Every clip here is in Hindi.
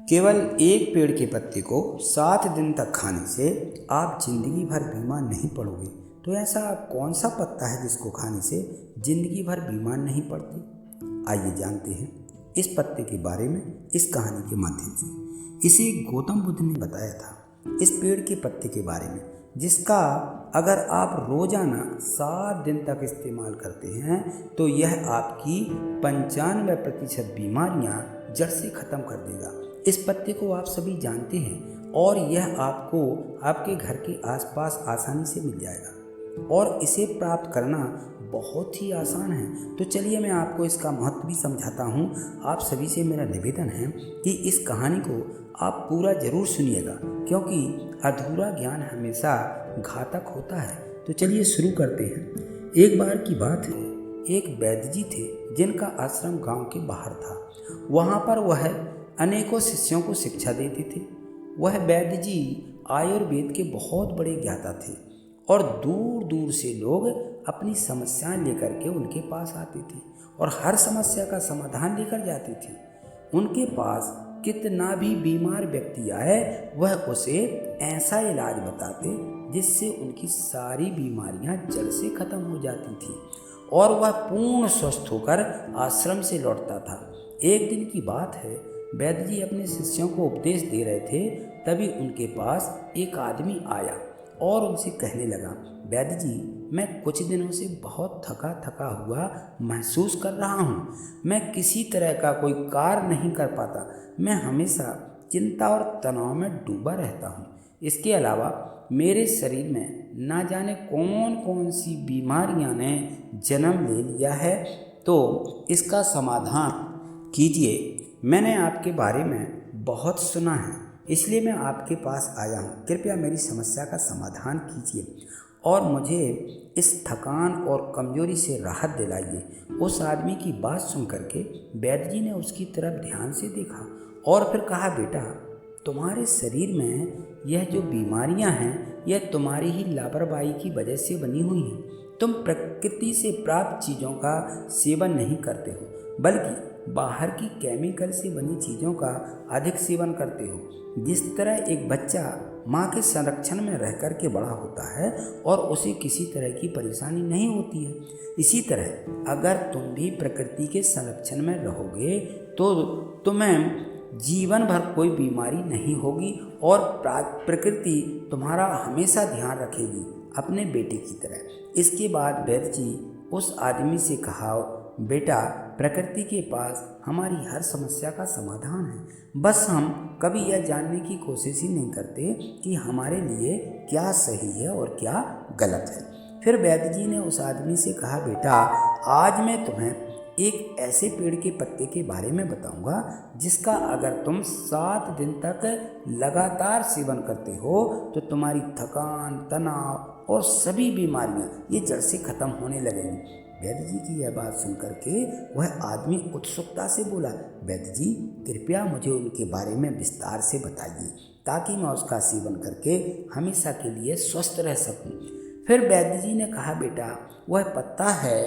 केवल एक पेड़ के पत्ते को 7 दिन तक खाने से आप जिंदगी भर बीमार नहीं पड़ोगे। तो ऐसा कौन सा पत्ता है जिसको खाने से जिंदगी भर बीमार नहीं पड़ते? आइए जानते हैं इस पत्ते के बारे में इस कहानी के माध्यम से। इसे गौतम बुद्ध ने बताया था इस पेड़ के पत्ते के बारे में, जिसका अगर आप रोजाना 7 दिन तक इस्तेमाल करते हैं तो यह आपकी 95% बीमारियां जड़ से ख़त्म कर देगा। इस पत्ते को आप सभी जानते हैं और यह आपको आपके घर के आसपास आसानी से मिल जाएगा और इसे प्राप्त करना बहुत ही आसान है। तो चलिए मैं आपको इसका महत्व भी समझाता हूँ। आप सभी से मेरा निवेदन है कि इस कहानी को आप पूरा ज़रूर सुनिएगा, क्योंकि अधूरा ज्ञान हमेशा घातक होता है। तो चलिए शुरू करते हैं। एक बार की बात है, एक वैद्य जी थे जिनका आश्रम गांव के बाहर था। वहाँ पर वह अनेकों शिष्यों को शिक्षा देते थे। वह वैद्य जी आयुर्वेद के बहुत बड़े ज्ञाता थे और दूर दूर से लोग अपनी समस्याएं लेकर के उनके पास आते थे और हर समस्या का समाधान लेकर जाते थे। उनके पास कितना भी बीमार व्यक्ति आए वह उसे ऐसा इलाज बताते जिससे उनकी सारी बीमारियां जड़ से खत्म हो जाती थी और वह पूर्ण स्वस्थ होकर आश्रम से लौटता था। एक दिन की बात है, वैद्य जी अपने शिष्यों को उपदेश दे रहे थे, तभी उनके पास एक आदमी आया और उनसे कहने लगा, वैद्य जी, मैं कुछ दिनों से बहुत थका थका हुआ महसूस कर रहा हूँ। मैं किसी तरह का कोई कार्य नहीं कर पाता। मैं हमेशा चिंता और तनाव में डूबा रहता हूँ। इसके अलावा मेरे शरीर में ना जाने कौन कौन सी बीमारियाँ ने जन्म ले लिया है। तो इसका समाधान कीजिए। मैंने आपके बारे में बहुत सुना है, इसलिए मैं आपके पास आया हूँ। कृपया मेरी समस्या का समाधान कीजिए और मुझे इस थकान और कमजोरी से राहत दिलाइए। उस आदमी की बात सुन करके वैद्य जी ने उसकी तरफ ध्यान से देखा और फिर कहा, बेटा, तुम्हारे शरीर में यह जो बीमारियां हैं यह तुम्हारी ही लापरवाही की वजह से बनी हुई हैं। तुम प्रकृति से प्राप्त चीज़ों का सेवन नहीं करते हो, बल्कि बाहर की केमिकल से बनी चीज़ों का अधिक सेवन करते हो। जिस तरह एक बच्चा माँ के संरक्षण में रह कर के बड़ा होता है और उसे किसी तरह की परेशानी नहीं होती है, इसी तरह अगर तुम भी प्रकृति के संरक्षण में रहोगे तो तुम्हें जीवन भर कोई बीमारी नहीं होगी और प्रकृति तुम्हारा हमेशा ध्यान रखेगी, अपने बेटे की तरह। इसके बाद वैद्य जी उस आदमी से कहा, बेटा, प्रकृति के पास हमारी हर समस्या का समाधान है, बस हम कभी यह जानने की कोशिश ही नहीं करते कि हमारे लिए क्या सही है और क्या गलत है। फिर वैद्य जी ने उस आदमी से कहा, बेटा, आज मैं तुम्हें एक ऐसे पेड़ के पत्ते के बारे में बताऊंगा जिसका अगर तुम 7 दिन तक लगातार सेवन करते हो तो तुम्हारी थकान, तनाव और सभी बीमारियां ये जड़ से खत्म होने लगेंगी। वैद्य जी की यह बात सुन करके वह आदमी उत्सुकता से बोला, वैद्य जी, कृपया मुझे उनके बारे में विस्तार से बताइए ताकि मैं उसका सेवन करके हमेशा के लिए स्वस्थ रह सकूं। फिर वैद्य जी ने कहा, बेटा, वह पत्ता है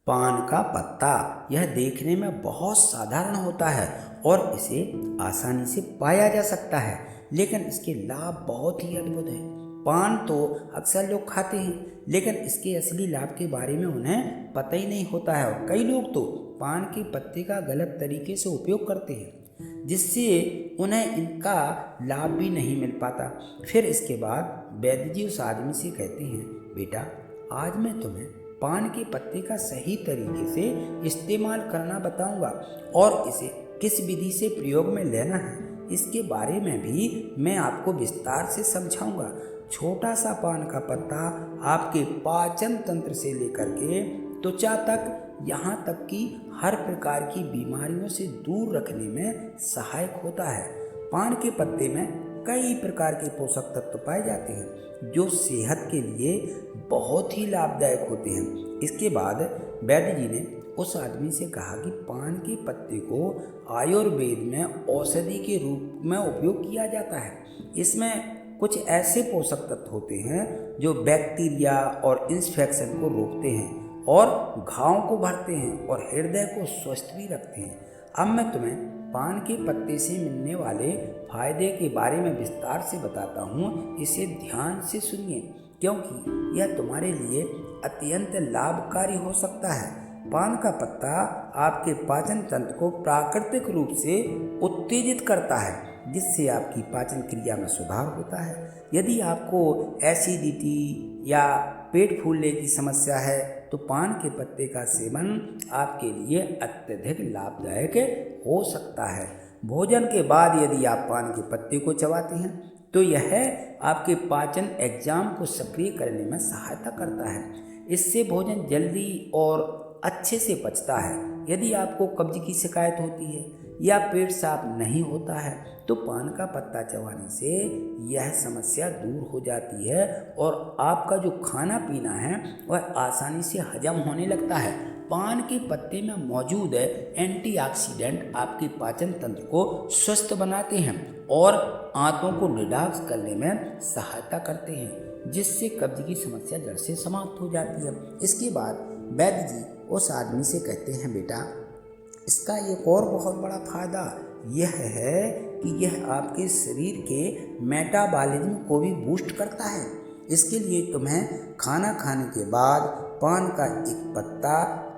पान का पत्ता। यह देखने में बहुत साधारण होता है और इसे आसानी से पाया जा सकता है, लेकिन इसके लाभ बहुत ही अद्भुत हैं। पान तो अक्सर लोग खाते हैं, लेकिन इसके असली लाभ के बारे में उन्हें पता ही नहीं होता है और कई लोग तो पान के पत्ते का गलत तरीके से उपयोग करते हैं, जिससे उन्हें इनका लाभ भी नहीं मिल पाता। फिर इसके बाद वैद्य जी उस आदमी से कहते हैं, बेटा, आज मैं तुम्हें पान के पत्ते का सही तरीके से इस्तेमाल करना बताऊंगा और इसे किस विधि से प्रयोग में लेना है इसके बारे में भी मैं आपको विस्तार से समझाऊंगा। छोटा सा पान का पत्ता आपके पाचन तंत्र से लेकर के त्वचा तक, यहाँ तक कि हर प्रकार की बीमारियों से दूर रखने में सहायक होता है। पान के पत्ते में कई प्रकार के पोषक तत्व पाए जाते हैं जो सेहत के लिए बहुत ही लाभदायक होते हैं। इसके बाद वैद्य जी ने उस आदमी से कहा कि पान के पत्ते को आयुर्वेद में औषधि के रूप में उपयोग किया जाता है। इसमें कुछ ऐसे पोषक तत्व होते हैं जो बैक्टीरिया और इन्फेक्शन को रोकते हैं और घावों को भरते हैं और हृदय को स्वस्थ भी रखते हैं। अब मैं तुम्हें पान के पत्ते से मिलने वाले फायदे के बारे में विस्तार से बताता हूँ, इसे ध्यान से सुनिए क्योंकि यह तुम्हारे लिए अत्यंत लाभकारी हो सकता है। पान का पत्ता आपके पाचन तंत्र को प्राकृतिक रूप से उत्तेजित करता है, जिससे आपकी पाचन क्रिया में सुधार होता है। यदि आपको एसिडिटी या पेट फूलने की समस्या है तो पान के पत्ते का सेवन आपके लिए अत्यधिक लाभदायक हो सकता है। भोजन के बाद यदि आप पान के पत्ते को चबाते हैं तो यह आपके पाचन एंजाइम को सक्रिय करने में सहायता करता है। इससे भोजन जल्दी और अच्छे से पचता है। यदि आपको कब्ज की शिकायत होती है या पेट साफ नहीं होता है तो पान का पत्ता चबाने से यह समस्या दूर हो जाती है और आपका जो खाना पीना है वह आसानी से हजम होने लगता है। पान के पत्ते में मौजूद एंटीऑक्सीडेंट आपके पाचन तंत्र को स्वस्थ बनाते हैं और आंतों को डिटॉक्स करने में सहायता करते हैं, जिससे कब्ज की समस्या जड़ से समाप्त हो जाती है। इसके बाद वैद्य जी उस आदमी से कहते हैं, बेटा इसका एक और बहुत बड़ा फायदा यह है कि यह आपके शरीर के मेटाबॉलिज्म को भी बूस्ट करता है। इसके लिए तुम्हें खाना खाने के बाद पान का एक पत्ता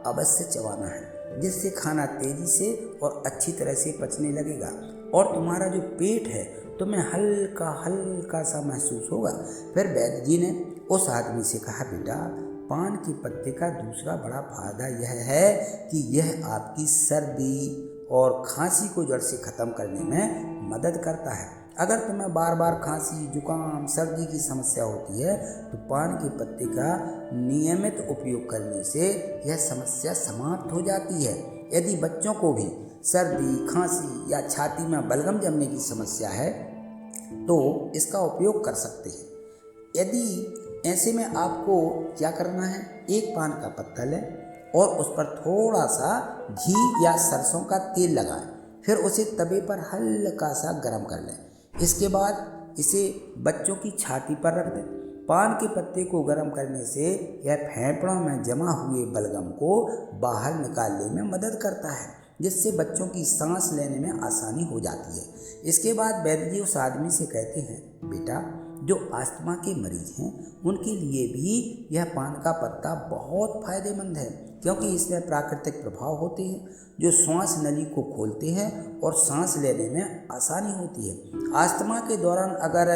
अवश्य चबाना है, जिससे खाना तेजी से और अच्छी तरह से पचने लगेगा और तुम्हारा जो पेट है तुम्हें हल्का हल्का सा महसूस होगा। फिर वैद्य जी ने उस आदमी से कहा, बेटा पान के पत्ते का दूसरा बड़ा फायदा यह है कि यह आपकी सर्दी और खांसी को जड़ से ख़त्म करने में मदद करता है। अगर तुम्हें बार बार खांसी, जुकाम, सर्दी की समस्या होती है तो पान के पत्ते का नियमित उपयोग करने से यह समस्या समाप्त हो जाती है। यदि बच्चों को भी सर्दी, खांसी या छाती में बलगम जमने की समस्या है तो इसका उपयोग कर सकते हैं। यदि ऐसे में आपको क्या करना है, एक पान का पत्ता लें और उस पर थोड़ा सा घी या सरसों का तेल लगाएं, फिर उसे तवे पर हल्का सा गर्म कर लें। इसके बाद इसे बच्चों की छाती पर रख दें। पान के पत्ते को गर्म करने से यह फेफड़ों में जमा हुए बलगम को बाहर निकालने में मदद करता है, जिससे बच्चों की सांस लेने में आसानी हो जाती है। इसके बाद वैद्य जी उस आदमी से कहते हैं, बेटा जो अस्थमा के मरीज हैं उनके लिए भी यह पान का पत्ता बहुत फायदेमंद है, क्योंकि इसमें प्राकृतिक प्रभाव होते हैं जो श्वास नली को खोलते हैं और सांस लेने में आसानी होती है। अस्थमा के दौरान अगर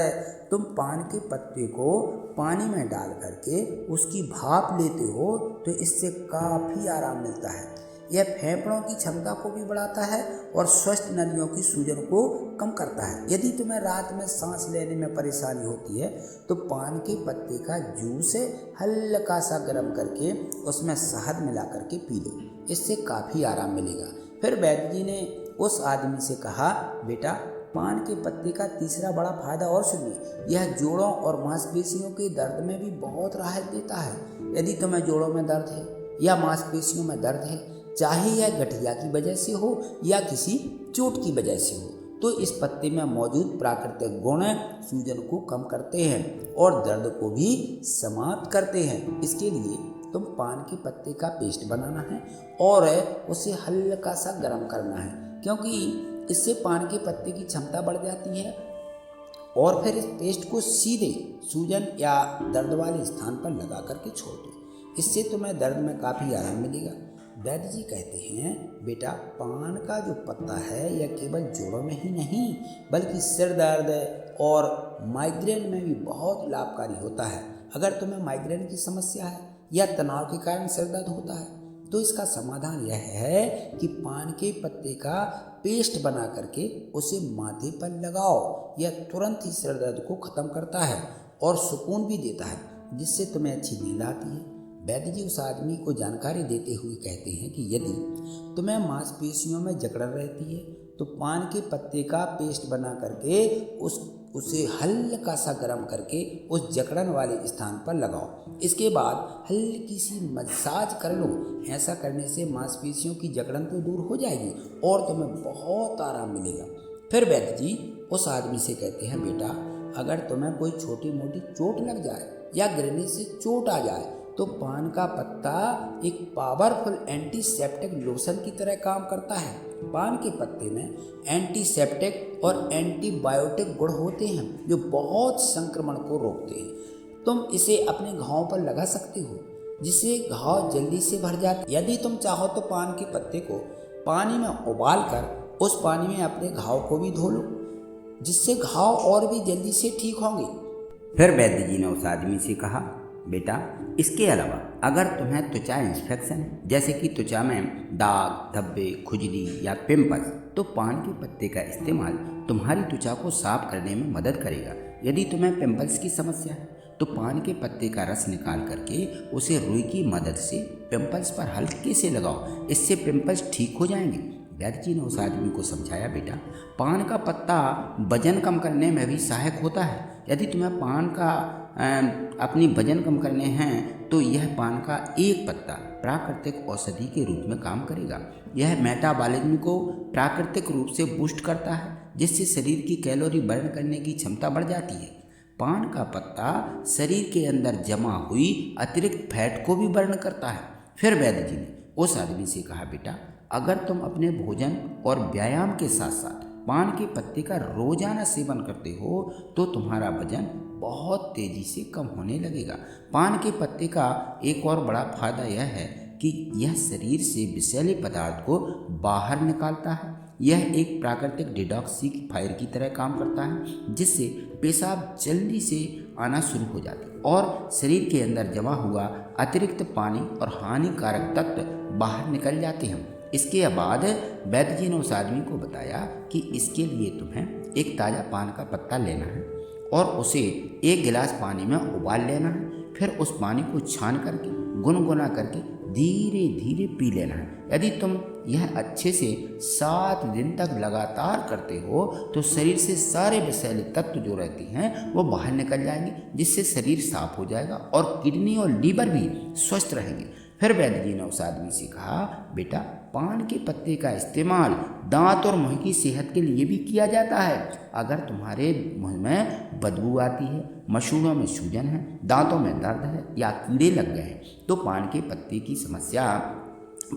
तुम पान के पत्ते को पानी में डाल करके उसकी भाप लेते हो तो इससे काफ़ी आराम मिलता है। यह फेफड़ों की क्षमता को भी बढ़ाता है और स्वस्थ नलियों की सूजन को कम करता है। यदि तुम्हें रात में सांस लेने में परेशानी होती है तो पान के पत्ते का जूस हल्का सा गर्म करके उसमें शहद मिला करके पी लो, इससे काफ़ी आराम मिलेगा। फिर वैद्य जी ने उस आदमी से कहा, बेटा पान के पत्ते का तीसरा बड़ा फायदा और सुनिए, यह जोड़ों और मांसपेशियों के दर्द में भी बहुत राहत देता है। यदि तुम्हें जोड़ों में दर्द है या मांसपेशियों में दर्द है, चाहे यह गठिया की वजह से हो या किसी चोट की वजह से हो, तो इस पत्ते में मौजूद प्राकृतिक गुण सूजन को कम करते हैं और दर्द को भी समाप्त करते हैं। इसके लिए तुम पान के पत्ते का पेस्ट बनाना है और उसे हल्का सा गर्म करना है, क्योंकि इससे पान के पत्ते की क्षमता बढ़ जाती है। और फिर इस पेस्ट को सीधे सूजन या दर्द वाले स्थान पर लगा करके छोड़ दो, इससे तुम्हें दर्द में काफ़ी आराम मिलेगा। वैद्य जी कहते हैं, बेटा पान का जो पत्ता है यह केवल जोड़ों में ही नहीं बल्कि सिर दर्द और माइग्रेन में भी बहुत लाभकारी होता है। अगर तुम्हें माइग्रेन की समस्या है या तनाव के कारण सिर दर्द होता है तो इसका समाधान यह है कि पान के पत्ते का पेस्ट बना करके उसे माथे पर लगाओ। यह तुरंत ही सिर दर्द को ख़त्म करता है और सुकून भी देता है, जिससे तुम्हें अच्छी नींद आती है। वैद्य जी उस आदमी को जानकारी देते हुए कहते हैं कि यदि तुम्हें मांसपेशियों में जकड़न रहती है तो पान के पत्ते का पेस्ट बना करके उसे हल्का सा गर्म करके उस जकड़न वाले स्थान पर लगाओ। इसके बाद हल्की सी मसाज कर लो। ऐसा करने से मांसपेशियों की जकड़न तो दूर हो जाएगी और तुम्हें बहुत आराम मिलेगा। फिर वैद्य जी उस आदमी से कहते हैं, बेटा अगर तुम्हें कोई छोटी मोटी चोट लग जाए या गिरने से चोट आ जाए तो पान का पत्ता एक पावरफुल एंटीसेप्टिक लोशन की तरह काम करता है। पान के पत्ते में एंटीसेप्टिक और एंटीबायोटिक गुण होते हैं जो बहुत संक्रमण को रोकते हैं। तुम इसे अपने घावों पर लगा सकते हो जिससे घाव जल्दी से भर जाते। यदि तुम चाहो तो पान के पत्ते को पानी में उबाल कर उस पानी में अपने घाव को भी धो लो, जिससे घाव और भी जल्दी से ठीक होंगे। फिर वैद्य जी ने उस आदमी से कहा, बेटा इसके अलावा अगर तुम्हें त्वचा इन्फेक्शन है, जैसे कि त्वचा में दाग, धब्बे, खुजली या पिंपल्स, तो पान के पत्ते का इस्तेमाल तुम्हारी त्वचा को साफ करने में मदद करेगा। यदि तुम्हें पिंपल्स की समस्या है तो पान के पत्ते का रस निकाल करके उसे रुई की मदद से पिंपल्स पर हल्के से लगाओ, इससे पिंपल्स ठीक हो जाएंगे। वैद्य जी ने उस आदमी को समझाया, बेटा पान का पत्ता वजन कम करने में भी सहायक होता है। यदि तुम्हें पान का अपनी वजन कम करने हैं तो यह पान का एक पत्ता प्राकृतिक औषधि के रूप में काम करेगा। यह मेटाबॉलिज्म को प्राकृतिक रूप से बूस्ट करता है, जिससे शरीर की कैलोरी बर्न करने की क्षमता बढ़ जाती है। पान का पत्ता शरीर के अंदर जमा हुई अतिरिक्त फैट को भी बर्न करता है। फिर वैद्य जी ने उस आदमी से कहा, बेटा अगर तुम अपने भोजन और व्यायाम के साथ साथ पान के पत्ते का रोजाना सेवन करते हो तो तुम्हारा वजन बहुत तेजी से कम होने लगेगा। पान के पत्ते का एक और बड़ा फायदा यह है कि यह शरीर से विषैले पदार्थ को बाहर निकालता है। यह एक प्राकृतिक डिटॉक्सिफायर की तरह काम करता है, जिससे पेशाब जल्दी से आना शुरू हो जाता है और शरीर के अंदर जमा हुआ अतिरिक्त पानी और हानिकारक तत्व बाहर निकल जाते हैं। इसके बाद वैद्य जी ने उस आदमी को बताया कि इसके लिए तुम्हें एक ताज़ा पान का पत्ता लेना है और उसे एक गिलास पानी में उबाल लेना है। फिर उस पानी को छान करके गुनगुना करके धीरे धीरे पी लेना है। यदि तुम यह अच्छे से 7 दिन तक लगातार करते हो तो शरीर से सारे विषैले तत्व जो रहते हैं वो बाहर निकल जाएंगे, जिससे शरीर साफ हो जाएगा और किडनी और लीवर भी स्वस्थ रहेंगे। फिर वैद्य जी ने उस आदमी से कहा, बेटा पान के पत्ते का इस्तेमाल दांत और मुंह की सेहत के लिए भी किया जाता है। अगर तुम्हारे मुंह में बदबू आती है, मसूड़ों में सूजन है, दांतों में दर्द है या कीड़े लग गए हैं तो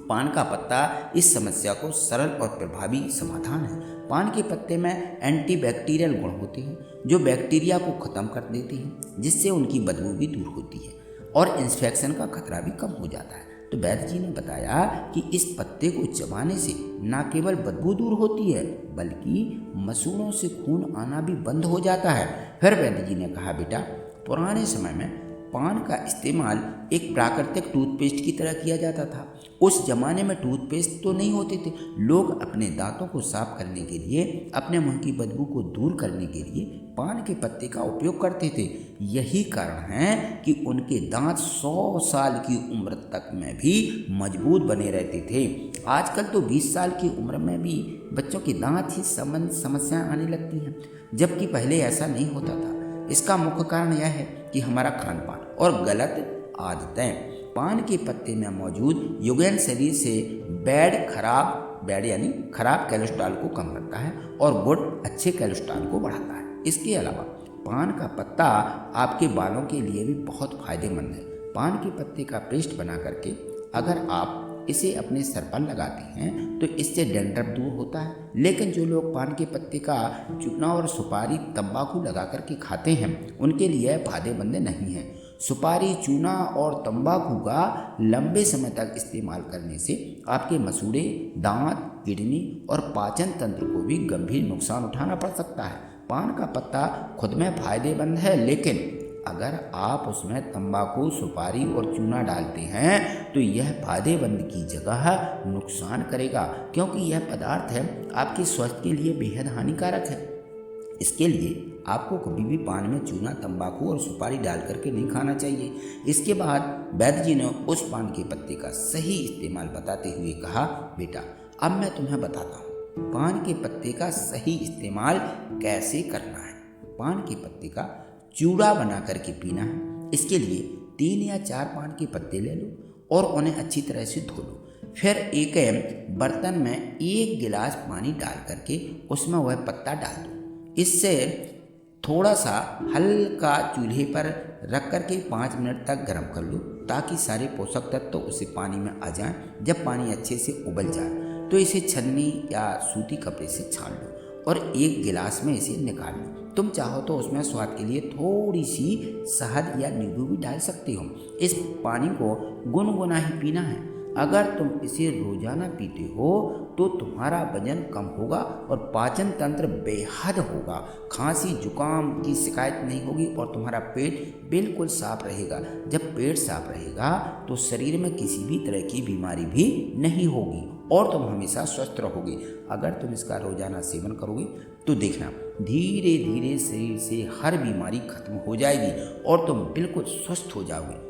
पान का पत्ता इस समस्या को सरल और प्रभावी समाधान है। पान के पत्ते में एंटीबैक्टीरियल गुण होते हैं जो बैक्टीरिया को खत्म कर देते हैं, जिससे उनकी बदबू भी दूर होती है और इन्फेक्शन का खतरा भी कम हो जाता है। तो वैद्य जी ने बताया कि इस पत्ते को चबाने से न केवल बदबू दूर होती है बल्कि मसूड़ों से खून आना भी बंद हो जाता है। फिर वैद्य जी ने कहा, बेटा पुराने समय में पान का इस्तेमाल एक प्राकृतिक टूथपेस्ट की तरह किया जाता था। उस जमाने में टूथपेस्ट तो नहीं होते थे। लोग अपने दांतों को साफ करने के लिए, अपने मुंह की बदबू को दूर करने के लिए पान के पत्ते का उपयोग करते थे। यही कारण है कि उनके दांत 100 साल की उम्र तक में भी मजबूत बने रहते थे। आजकल तो 20 साल की उम्र में भी बच्चों के दांत ही समस्याएं आने लगती हैं, जबकि पहले ऐसा नहीं होता था। इसका मुख्य कारण यह है कि हमारा खान पान और गलत आदतें। पान के पत्ते में मौजूद युगेन शरीर से बैड यानी खराब कोलेस्ट्रॉल को कम करता है और गुड अच्छे कोलेस्ट्रॉल को बढ़ाता है। इसके अलावा पान का पत्ता आपके बालों के लिए भी बहुत फायदेमंद है। पान के पत्ते का पेस्ट बना करके अगर आप इसे अपने सर पर लगाते हैं तो इससे डैंड्रफ दूर होता है। लेकिन जो लोग पान के पत्ते का चूना और सुपारी, तंबाकू लगा करके खाते हैं उनके लिए फायदेमंद नहीं है। सुपारी, चूना और तंबाकू का लंबे समय तक इस्तेमाल करने से आपके मसूड़े, दांत, किडनी और पाचन तंत्र को भी गंभीर नुकसान उठाना पड़ सकता है। पान का पत्ता खुद में फायदेमंद है, लेकिन अगर आप उसमें तंबाकू, सुपारी और चूना डालते हैं तो यह फायदेमंद की जगह नुकसान करेगा, क्योंकि यह पदार्थ है आपके स्वास्थ्य के लिए बेहद हानिकारक है। इसके लिए आपको कभी भी पान में चूना, तंबाकू और सुपारी डाल करके नहीं खाना चाहिए। इसके बाद वैद्य जी ने उस पान के पत्ते का सही इस्तेमाल बताते हुए कहा, बेटा अब मैं तुम्हें बताता हूँ पान के पत्ते का सही इस्तेमाल कैसे करना है। पान के पत्ते का चूड़ा बना करके पीना है। इसके लिए 3 या 4 पान के पत्ते ले लो और उन्हें अच्छी तरह से धो लो। फिर एक बर्तन में 1 गिलास पानी डाल करके उसमें वह पत्ता डाल दो। इससे थोड़ा सा हल्का चूल्हे पर रख करके 5 मिनट तक गर्म कर लो ताकि सारे पोषक तत्व उसे पानी में आ जाएं। जब पानी अच्छे से उबल जाए तो इसे छन्नी या सूती कपड़े से छान लो और एक गिलास में इसे निकाल लो। तुम चाहो तो उसमें स्वाद के लिए थोड़ी सी शहद या नींबू भी डाल सकते हो। इस पानी को गुनगुना ही पीना है। अगर तुम इसे रोजाना पीते हो तो तुम्हारा वजन कम होगा और पाचन तंत्र बेहद होगा। खांसी जुकाम की शिकायत नहीं होगी और तुम्हारा पेट बिल्कुल साफ रहेगा। जब पेट साफ रहेगा तो शरीर में किसी भी तरह की बीमारी भी नहीं होगी और तुम हमेशा स्वस्थ रहोगे। अगर तुम इसका रोजाना सेवन करोगे तो देखना धीरे धीरे शरीर से हर बीमारी खत्म हो जाएगी और तुम बिल्कुल स्वस्थ हो जाओगे।